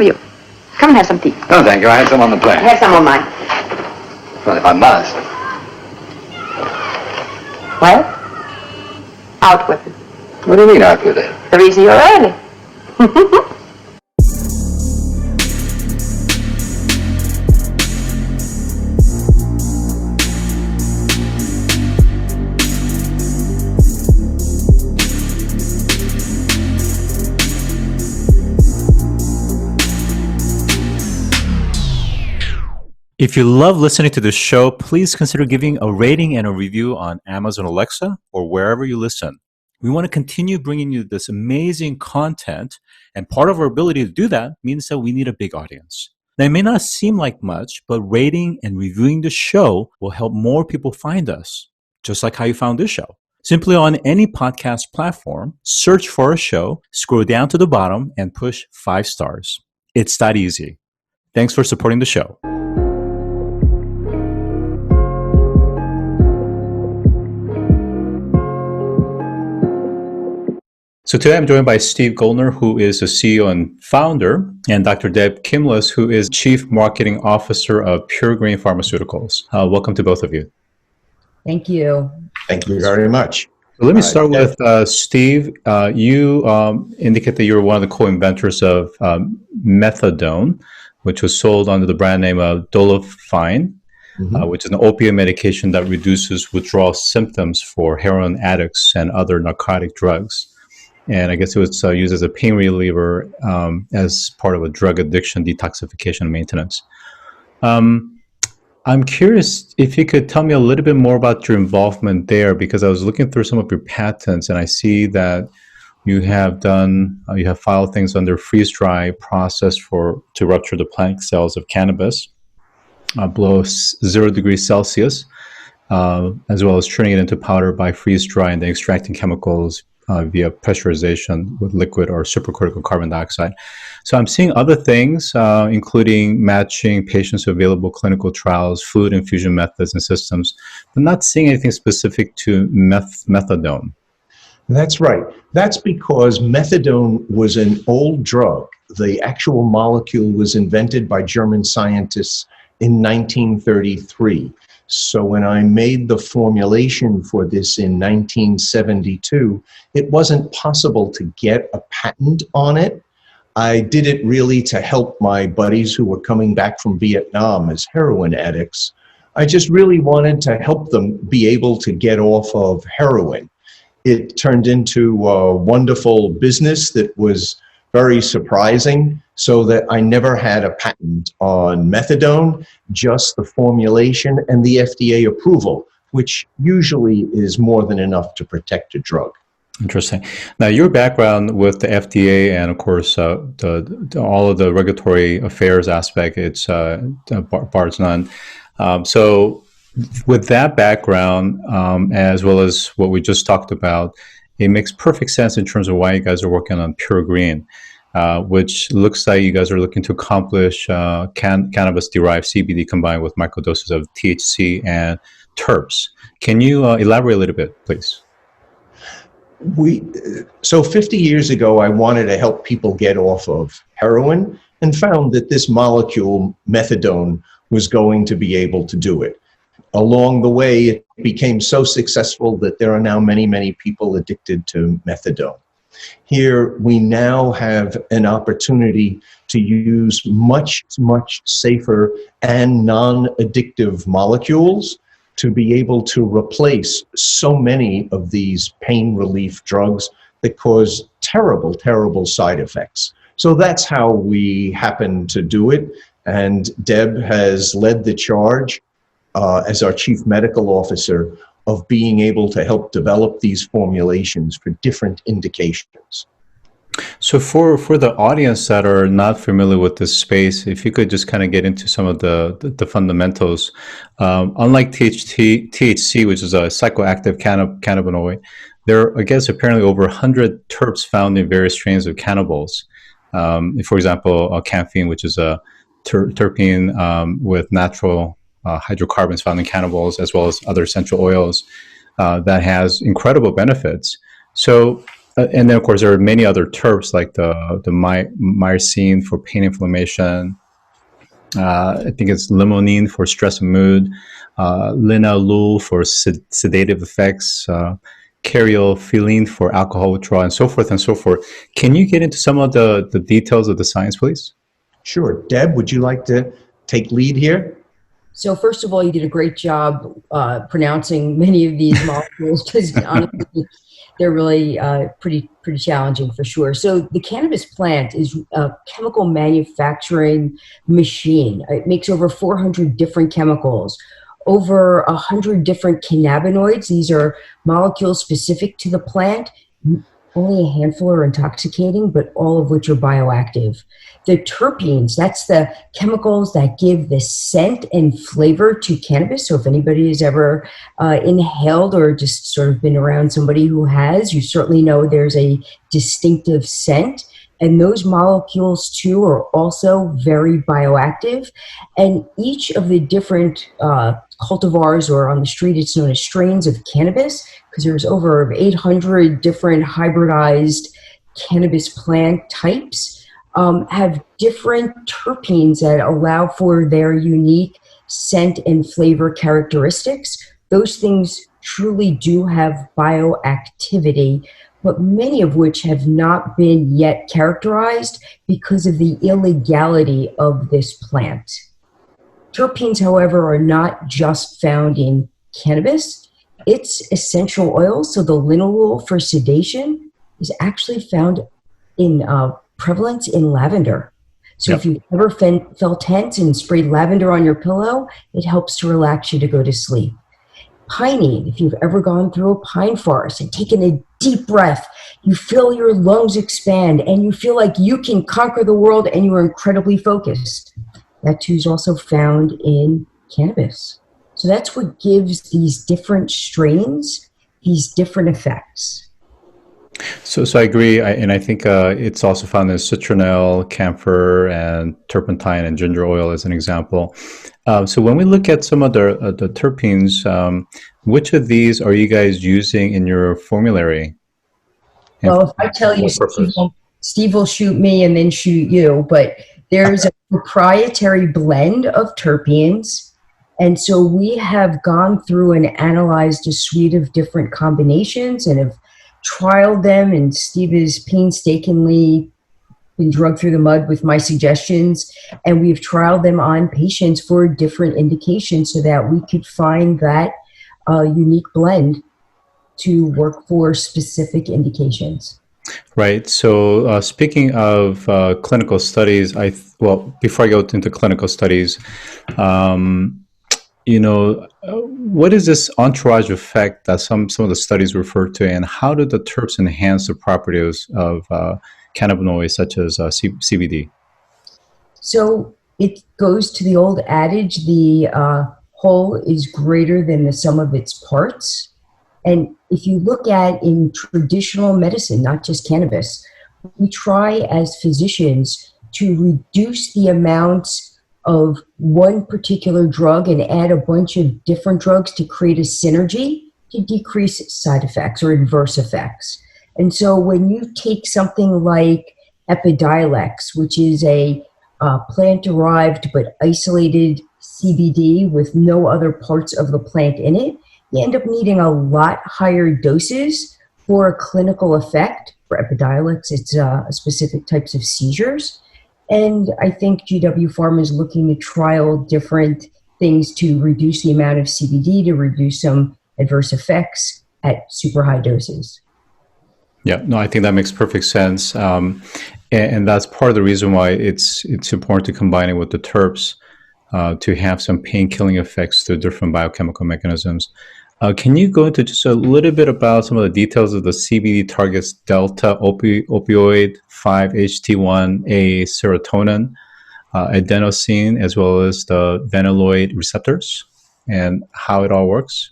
for you. Come and have some tea. No, thank you. I had some on the plane. Have some of mine. Well, if I must. Well, out with it. What do you mean, out with it? The reason you're early. If you love listening to this show, please consider giving a rating and a review on Amazon Alexa or wherever you listen. We want to continue bringing you this amazing content, and part of our ability to do that means that we need a big audience. Now, it may not seem like much, but rating and reviewing the show will help more people find us, just like how you found this show. Simply on any podcast platform, search for our show, scroll down to the bottom, and push 5 stars. It's that easy. Thanks for supporting the show. So today I'm joined by Steve Goldner, who is the CEO and founder, and Dr. Deb Kimless, who is Chief Marketing Officer of Pure Green Pharmaceuticals. Welcome to both of you. Thank you. Thank you very much. So let me start with Steve. You indicate that you're one of the co-inventors of methadone, which was sold under the brand name of Dolafine, which is an opioid medication that reduces withdrawal symptoms for heroin addicts and other narcotic drugs. And I guess it was used as a pain reliever as part of a drug addiction detoxification and maintenance. I'm curious if you could tell me a little bit more about your involvement there, because I was looking through some of your patents and I see that you have filed things under freeze-dry process to rupture the plant cells of cannabis below 0 degrees Celsius, as well as turning it into powder by freeze-dry and then extracting chemicals via pressurization with liquid or supercritical carbon dioxide. So I'm seeing other things, including matching patients to available clinical trials, fluid infusion methods and systems, but not seeing anything specific to methadone. That's right. That's because methadone was an old drug. The actual molecule was invented by German scientists in 1933. So when I made the formulation for this in 1972, it wasn't possible to get a patent on it. I did it really to help my buddies who were coming back from Vietnam as heroin addicts. I just really wanted to help them be able to get off of heroin. It turned into a wonderful business that was very surprising, so that I never had a patent on methadone, just the formulation and the FDA approval, which usually is more than enough to protect a drug. Interesting. Now, your background with the FDA and, of course, all of the regulatory affairs aspect, it's bar's none. So with that background, as well as what we just talked about, it makes perfect sense in terms of why you guys are working on Pure Green, which looks like you guys are looking to accomplish cannabis-derived CBD combined with microdoses of THC and Terps. Can you elaborate a little bit, please? So 50 years ago, I wanted to help people get off of heroin and found that this molecule, methadone, was going to be able to do it. Along the way, it became so successful that there are now many, many people addicted to methadone. Here, we now have an opportunity to use much, much safer and non-addictive molecules to be able to replace so many of these pain relief drugs that cause terrible, terrible side effects. So that's how we happen to do it. And Deb has led the charge as our Chief Medical Officer of being able to help develop these formulations for different indications. So for the audience that are not familiar with this space, if you could just kind of get into some of the fundamentals. Unlike THC, which is a psychoactive cannabinoid, there are, I guess, apparently over 100 terps found in various strains of cannabis. For example, caffeine, which is a terpene with natural hydrocarbons found in cannabis, as well as other essential oils that has incredible benefits. So And then, of course, there are many other terps like the myrcene for pain inflammation. I think it's limonene for stress and mood, linalool for sedative effects, caryophyllene for alcohol withdrawal, and so forth and so forth. Can you get into some of the details of the science, please? Sure. Deb, would you like to take lead here? So first of all, you did a great job pronouncing many of these molecules because honestly, they're really pretty challenging for sure. So the cannabis plant is a chemical manufacturing machine. It makes over 400 different chemicals, over 100 different cannabinoids. These are molecules specific to the plant. Only a handful are intoxicating, but all of which are bioactive. The terpenes, that's the chemicals that give the scent and flavor to cannabis. So if anybody has ever inhaled or just sort of been around somebody who has, you certainly know there's a distinctive scent. And those molecules, too, are also very bioactive. And each of the different cultivars, or on the street, it's known as strains of cannabis, because there's over 800 different hybridized cannabis plant types, have different terpenes that allow for their unique scent and flavor characteristics. Those things truly do have bioactivity, but many of which have not been yet characterized because of the illegality of this plant. Terpenes, however, are not just found in cannabis. Its essential oils, so the linalool for sedation, is actually found in prevalence in lavender. So if you've ever felt tense and sprayed lavender on your pillow, it helps to relax you to go to sleep. Pinene, if you've ever gone through a pine forest and taken a deep breath, you feel your lungs expand and you feel like you can conquer the world and you are incredibly focused. That too is also found in cannabis. So that's what gives these different strains these different effects. So I agree, and I think it's also found in citronelle, camphor, and turpentine and ginger oil as an example. So when we look at some of the terpenes, which of these are you guys using in your formulary? Well, if I tell you, Steve will shoot me and then shoot you, but there's a proprietary blend of terpenes. And so we have gone through and analyzed a suite of different combinations and have trialed them, and Steve has painstakingly been drugged through the mud with my suggestions, and we've trialed them on patients for different indications so that we could find that unique blend to work for specific indications. Right. So speaking of clinical studies, before I go into clinical studies, what is this entourage effect that some of the studies refer to, and how do the terps enhance the properties of cannabinoids such as CBD? So it goes to the old adage, the whole is greater than the sum of its parts. And if you look at in traditional medicine, not just cannabis, we try as physicians to reduce the amounts of one particular drug and add a bunch of different drugs to create a synergy to decrease side effects or adverse effects. And so when you take something like Epidiolex, which is a plant-derived but isolated CBD with no other parts of the plant in it, you end up needing a lot higher doses for a clinical effect. For Epidiolex, it's specific types of seizures. And I think GW Pharma is looking to trial different things to reduce the amount of CBD, to reduce some adverse effects at super high doses. Yeah, no, I think that makes perfect sense. And that's part of the reason why it's important to combine it with the terps to have some pain-killing effects through different biochemical mechanisms. Can you go into just a little bit about some of the details of the CBD targets delta opioid 5-HT1A serotonin, adenosine, as well as the vanilloid receptors, and how it all works?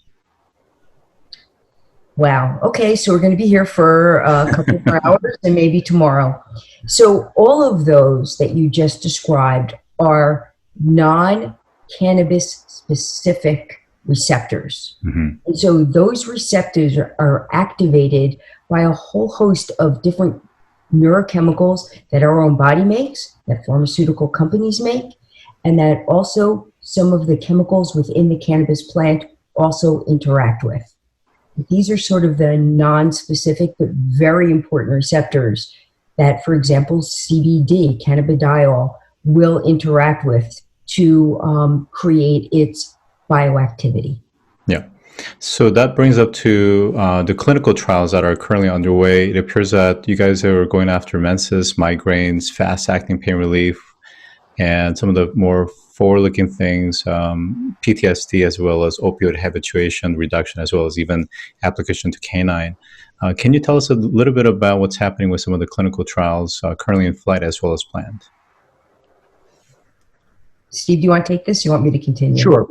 Wow. Okay, so we're going to be here for a couple more hours and maybe tomorrow. So all of those that you just described are non-cannabis specific receptors. Mm-hmm. And so those receptors are activated by a whole host of different neurochemicals that our own body makes, that pharmaceutical companies make, and that also some of the chemicals within the cannabis plant also interact with. These are sort of the non-specific but very important receptors that, for example, CBD, cannabidiol, will interact with to create its bioactivity. Yeah. So that brings up to the clinical trials that are currently underway. It appears that you guys are going after menses, migraines, fast-acting pain relief, and some of the more forward-looking things, PTSD, as well as opioid habituation reduction, as well as even application to canine. Can you tell us a little bit about what's happening with some of the clinical trials currently in flight as well as planned? Steve, do you want to take this? You want me to continue? Sure.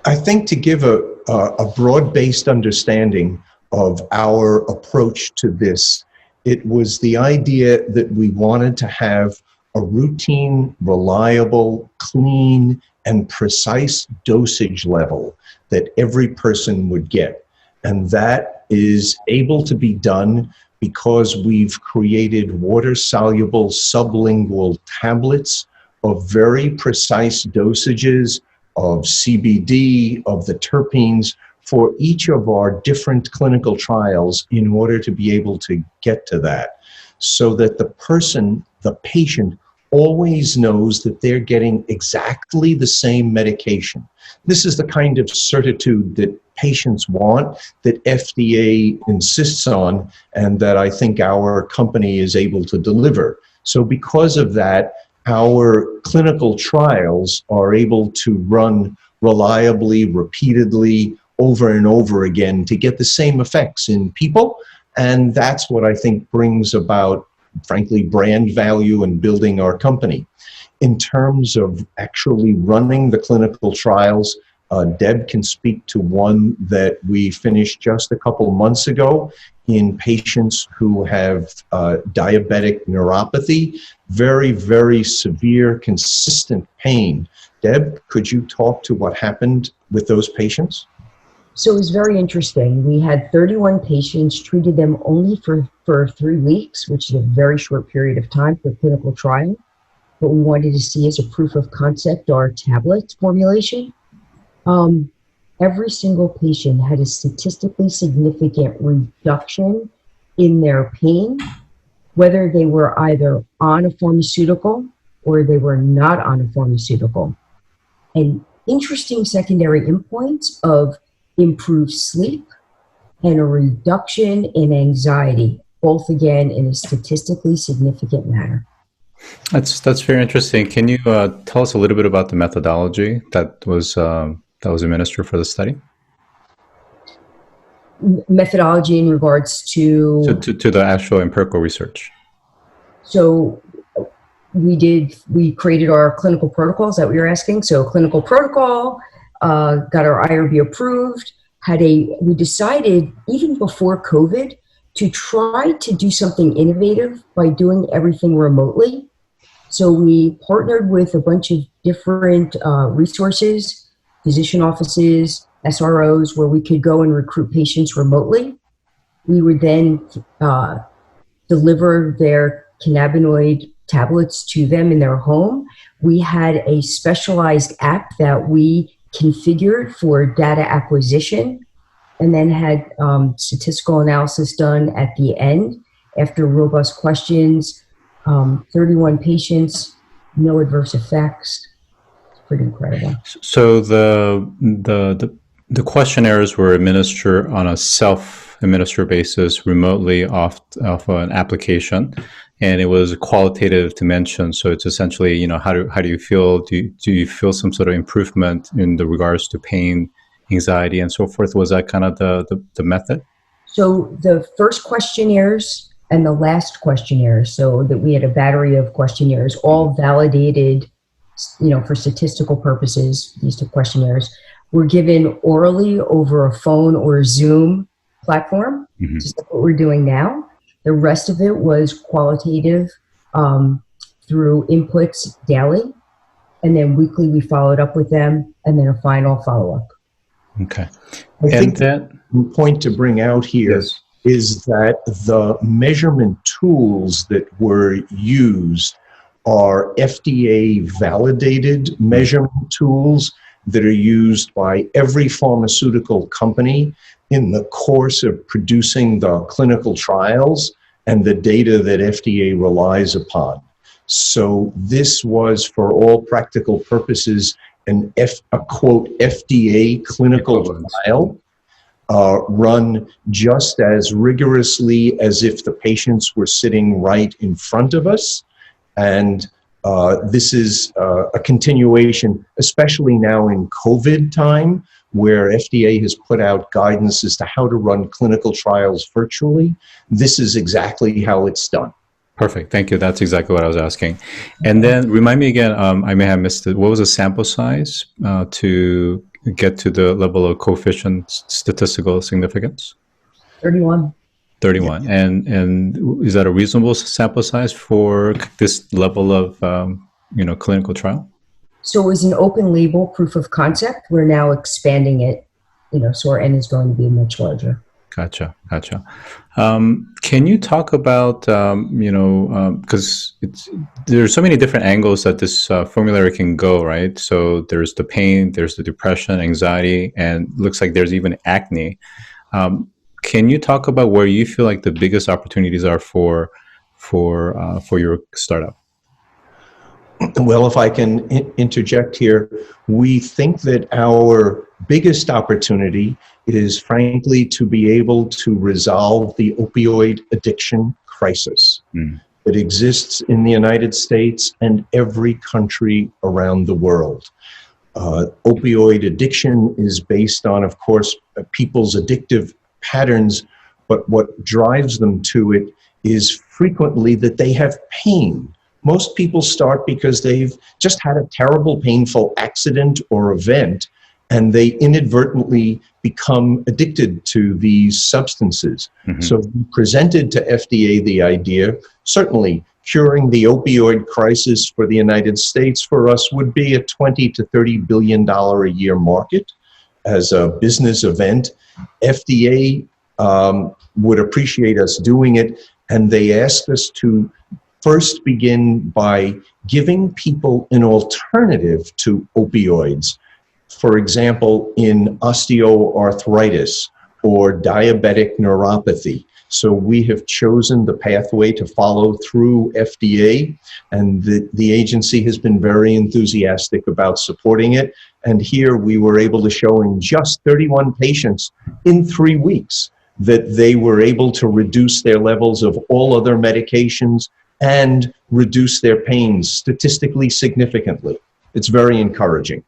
I think to give a broad-based understanding of our approach to this, it was the idea that we wanted to have a routine, reliable, clean, and precise dosage level that every person would get. And that is able to be done because we've created water-soluble sublingual tablets of very precise dosages of CBD, of the terpenes, for each of our different clinical trials in order to be able to get to that, so that the patient always knows that they're getting exactly the same medication. This is the kind of certitude that patients want, that FDA insists on, and that I think our company is able to deliver. So because of that, our clinical trials are able to run reliably, repeatedly, over and over again to get the same effects in people. And that's what I think brings about, frankly, brand value and building our company. In terms of actually running the clinical trials, Deb can speak to one that we finished just a couple months ago in patients who have diabetic neuropathy, very, very severe, consistent pain. Deb, could you talk to what happened with those patients? So it was very interesting. We had 31 patients, treated them only for 3 weeks, which is a very short period of time for a clinical trial. What we wanted to see as a proof of concept our tablet formulation. Every single patient had a statistically significant reduction in their pain, whether they were either on a pharmaceutical or they were not on a pharmaceutical. And interesting secondary endpoints of improved sleep and a reduction in anxiety, both again in a statistically significant manner. That's very interesting. Can you tell us a little bit about the methodology that was administered for the study? Methodology in regards to the actual empirical research. So we created our clinical protocol. Is that what you're asking? So clinical protocol, got our IRB approved, we decided even before COVID to try to do something innovative by doing everything remotely. So we partnered with a bunch of different resources, physician offices, SROs, where we could go and recruit patients remotely. We would then deliver their cannabinoid tablets to them in their home. We had a specialized app that we configured for data acquisition, and then had statistical analysis done at the end after robust questions. 31 patients, no adverse effects. It's pretty incredible. So the questionnaires were administered on a self-administered basis remotely off an application, and it was a qualitative dimension. So it's essentially, how do you feel? Do you feel some sort of improvement in the regards to pain, anxiety, and so forth? Was that kind of the method? So the first questionnaires and the last questionnaires, so that we had a battery of questionnaires, all validated, for statistical purposes, these two questionnaires were given orally over a phone or a Zoom platform, just like what we're doing now. The rest of it was qualitative through inputs daily, and then weekly we followed up with them, and then a final follow-up. Okay. I think that, the point to bring out here yes. is that the measurement tools that were used are FDA validated measurement tools that are used by every pharmaceutical company in the course of producing the clinical trials and the data that FDA relies upon. So this was, for all practical purposes, a quote FDA clinical Equivalence. trial run just as rigorously as if the patients were sitting right in front of us. And this is a continuation, especially now in COVID time, where FDA has put out guidance as to how to run clinical trials virtually. This is exactly how it's done. Perfect. Thank you. That's exactly what I was asking. And then remind me again, I may have missed it. What was the sample size to get to the level of coefficient statistical significance? 31. 31. And is that a reasonable sample size for this level of clinical trial? So it was an open label proof of concept. We're now expanding it, so our N is going to be much larger. Gotcha. Can you talk about, because there's so many different angles that this formulary can go, right? So there's the pain, there's the depression, anxiety, and looks like there's even acne. Can you talk about where you feel like the biggest opportunities are for your startup? Well, if I can interject here, we think that our biggest opportunity is, frankly, to be able to resolve the opioid addiction crisis that exists in the United States and every country around the world. Opioid addiction is based on, of course, people's addictive patterns, but what drives them to it is frequently that they have pain. Most people start because they've just had a terrible, painful accident or event, and they inadvertently become addicted to these substances. So we presented to FDA the idea, certainly curing the opioid crisis for the United States for us would be a $20 to $30 billion a year market as a business event. FDA would appreciate us doing it, and they asked us to first begin by giving people an alternative to opioids. For example, in osteoarthritis or diabetic neuropathy. So we have chosen the pathway to follow through FDA, and the agency has been very enthusiastic about supporting it. And here we were able to show in just 31 patients in 3 weeks that they were able to reduce their levels of all other medications and reduce their pain statistically significantly. It's very encouraging.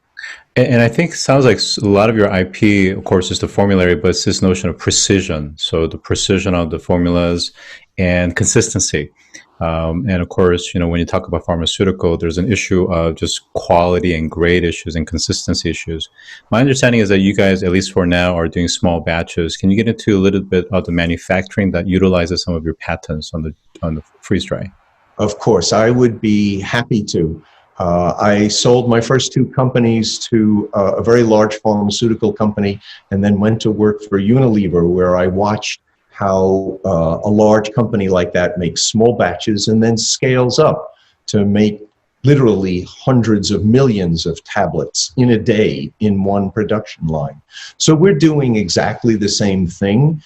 And I think it sounds like a lot of your IP, of course, is the formulary, but it's this notion of precision. So the precision of the formulas and consistency. And of course, when you talk about pharmaceutical, there's an issue of just quality and grade issues and consistency issues. My understanding is that you guys, at least for now, are doing small batches. Can you get into a little bit of the manufacturing that utilizes some of your patents on the freeze dry? Of course, I would be happy to. I sold my first 2 companies to a very large pharmaceutical company and then went to work for Unilever, where I watched how a large company like that makes small batches and then scales up to make literally hundreds of millions of tablets in a day in one production line. So we're doing exactly the same thing.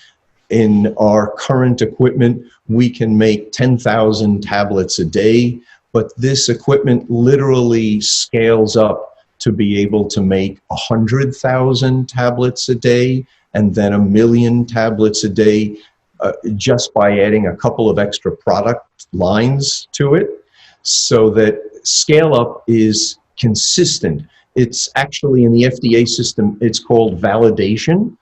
In our current equipment, we can make 10,000 tablets a day, but this equipment literally scales up to be able to make 100,000 tablets a day and then 1 million tablets a day just by adding a couple of extra product lines to it, so that scale up is consistent. It's actually in the FDA system, it's called validation.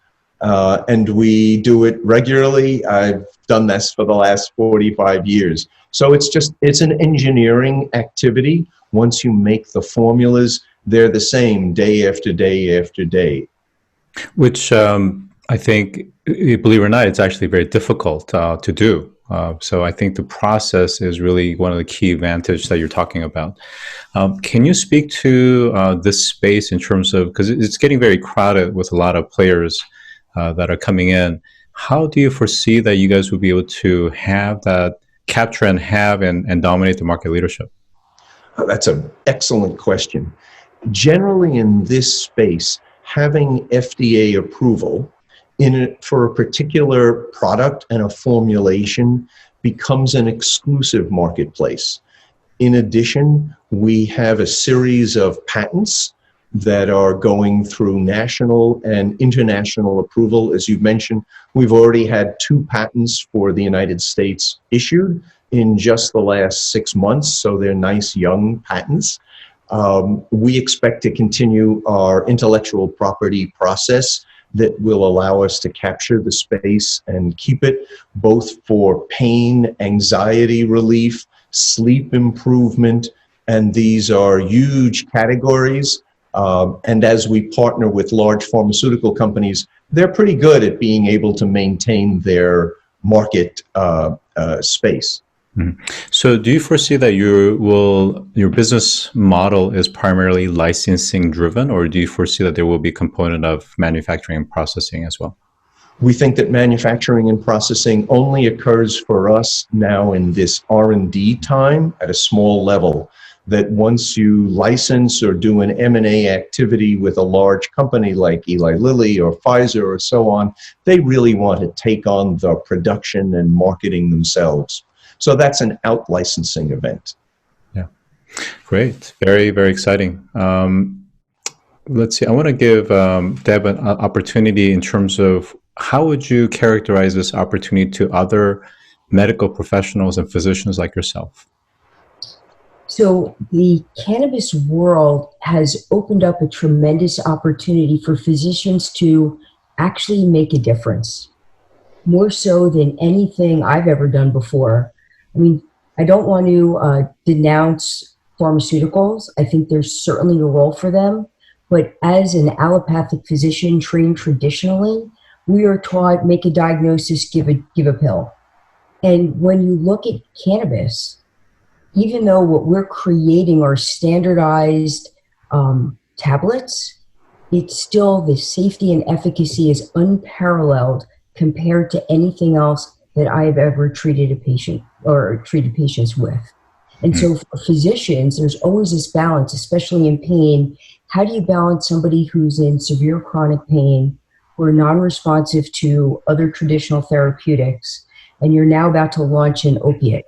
And we do it regularly. I've done this for the last 45 years. So it's an engineering activity. Once you make the formulas, they're the same day after day after day. Which I think, believe it or not, it's actually very difficult to do. So I think the process is really one of the key advantages that you're talking about. Can you speak to this space in terms of, because it's getting very crowded with a lot of players that are coming in. How do you foresee that you guys will be able to have that capture and dominate the market leadership? That's an excellent question. Generally in this space, having FDA approval for a particular product and a formulation becomes an exclusive marketplace. In addition, we have a series of patents that are going through national and international approval. As you mentioned, we've already had 2 patents for the United States issued in just the last 6 months, so they're nice young patents. We expect to continue our intellectual property process that will allow us to capture the space and keep it, both for pain, anxiety relief, sleep improvement, and these are huge categories. And as we partner with large pharmaceutical companies, they're pretty good at being able to maintain their market space. Mm-hmm. So do you foresee that your business model is primarily licensing driven, or do you foresee that there will be a component of manufacturing and processing as well? We think that manufacturing and processing only occurs for us now in this R&D time at a small level, that once you license or do an M&A activity with a large company like Eli Lilly or Pfizer or so on, they really want to take on the production and marketing themselves. So that's an out-licensing event. Yeah, great. Very, very exciting. Let's see. I want to give Deb an opportunity in terms of how would you characterize this opportunity to other medical professionals and physicians like yourself? So the cannabis world has opened up a tremendous opportunity for physicians to actually make a difference, more so than anything I've ever done before. I mean, I don't want to denounce pharmaceuticals. I think there's certainly a role for them. But as an allopathic physician trained traditionally, we are taught, make a diagnosis, give a pill. And when you look at cannabis, even though what we're creating are standardized tablets, it's still, the safety and efficacy is unparalleled compared to anything else that I've ever treated a patient or treated patients with. And so for physicians, there's always this balance, especially in pain. How do you balance somebody who's in severe chronic pain, who are non-responsive to other traditional therapeutics, and you're now about to launch an opiate?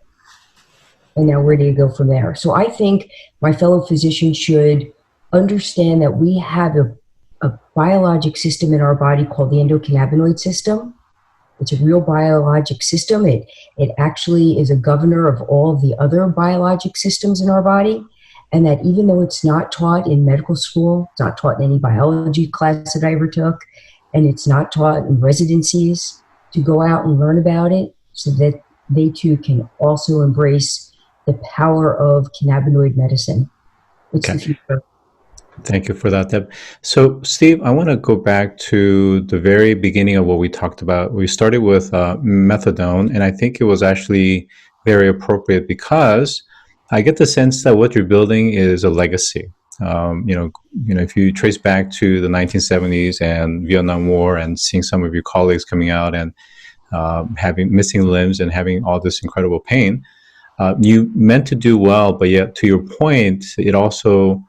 And now where do you go from there? So I think my fellow physicians should understand that we have a biologic system in our body called the endocannabinoid system. It's a real biologic system. It actually is a governor of all of the other biologic systems in our body. And that even though it's not taught in medical school, it's not taught in any biology class that I ever took, and it's not taught in residencies, to go out and learn about it so that they too can also embrace the power of cannabinoid medicine. It's the future. Thank you for that, Deb. So, Steve, I want to go back to the very beginning of what we talked about. We started with methadone, and I think it was actually very appropriate because I get the sense that what you're building is a legacy. If you trace back to the 1970s and Vietnam War and seeing some of your colleagues coming out and having missing limbs and having all this incredible pain, you meant to do well, but yet, to your point, it also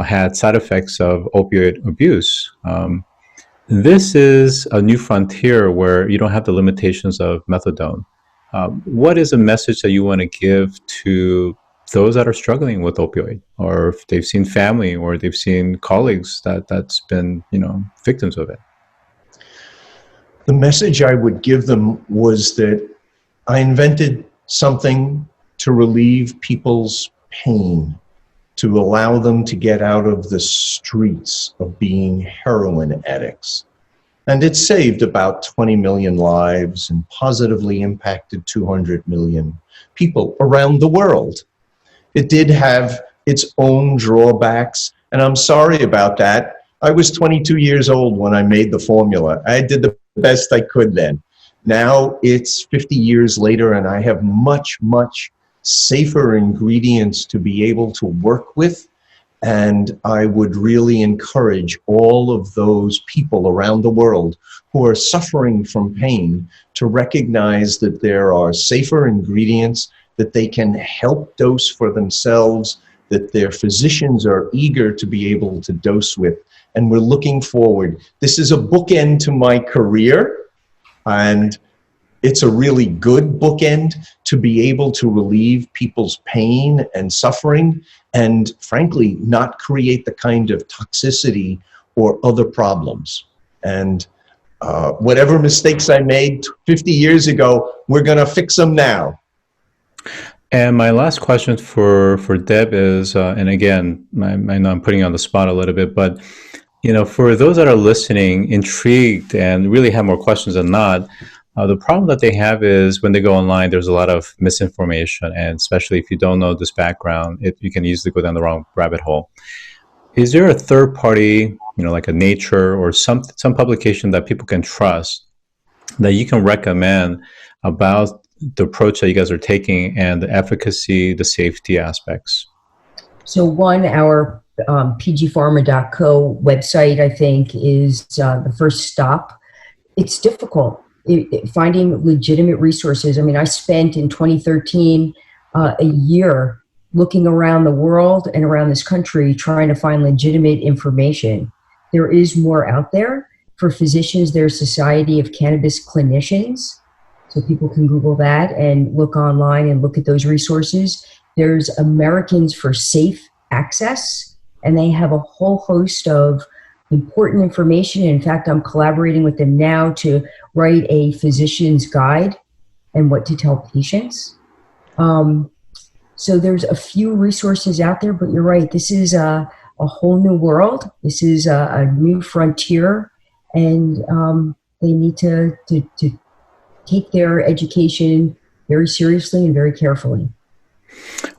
had side effects of opioid abuse. This is a new frontier where you don't have the limitations of methadone. What is a message that you want to give to those that are struggling with opioid, or if they've seen family or they've seen colleagues that's been, victims of it? The message I would give them was that I invented something to relieve people's pain, to allow them to get out of the streets of being heroin addicts. And it saved about 20 million lives and positively impacted 200 million people around the world. It did have its own drawbacks, and I'm sorry about that. I was 22 years old when I made the formula. I did the best I could then. Now it's 50 years later, and I have much, much safer ingredients to be able to work with. And I would really encourage all of those people around the world who are suffering from pain to recognize that there are safer ingredients that they can help dose for themselves, that their physicians are eager to be able to dose with. And we're looking forward. This is a bookend to my career, and it's a really good bookend to be able to relieve people's pain and suffering and, frankly, not create the kind of toxicity or other problems. And whatever mistakes I made 50 years ago, we're going to fix them now. And my last question for Deb is, and again, I know I'm putting you on the spot a little bit, but for those that are listening, intrigued, and really have more questions than not, the problem that they have is when they go online, there's a lot of misinformation, and especially if you don't know this background, you can easily go down the wrong rabbit hole. Is there a third party, like a Nature or some publication that people can trust that you can recommend about the approach that you guys are taking and the efficacy, the safety aspects? So one, our pgpharma.co website, I think, is the first stop. It's difficult finding legitimate resources. I mean, I spent in 2013 a year looking around the world and around this country trying to find legitimate information. There is more out there. For physicians, there's Society of Cannabis Clinicians. So people can Google that and look online and look at those resources. There's Americans for Safe Access, and they have a whole host of important information. In fact, I'm collaborating with them now to write a physician's guide and what to tell patients. So there's a few resources out there, but you're right. This is a whole new world. This is a new frontier, and they need to take their education very seriously and very carefully.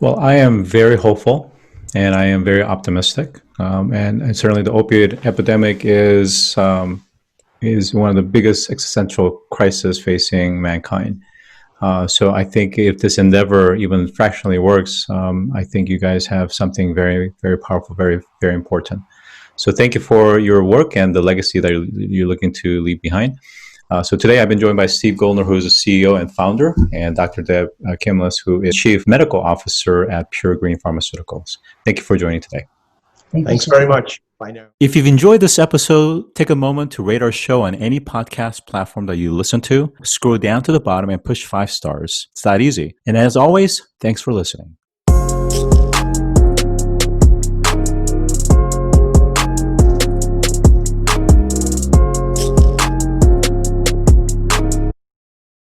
Well, I am very hopeful and I am very optimistic. And certainly the opioid epidemic is one of the biggest existential crises facing mankind. So I think if this endeavor even fractionally works, I think you guys have something very, very powerful, very, very important. So thank you for your work and the legacy that you're looking to leave behind. So today I've been joined by Steve Goldner, who is the CEO and founder, and Dr. Deb Kimless, who is Chief Medical Officer at Pure Green Pharmaceuticals. Thank you for joining today. Thanks very much. Bye now. If you've enjoyed this episode, take a moment to rate our show on any podcast platform that you listen to. Scroll down to the bottom and push 5 stars. It's that easy. And as always, thanks for listening.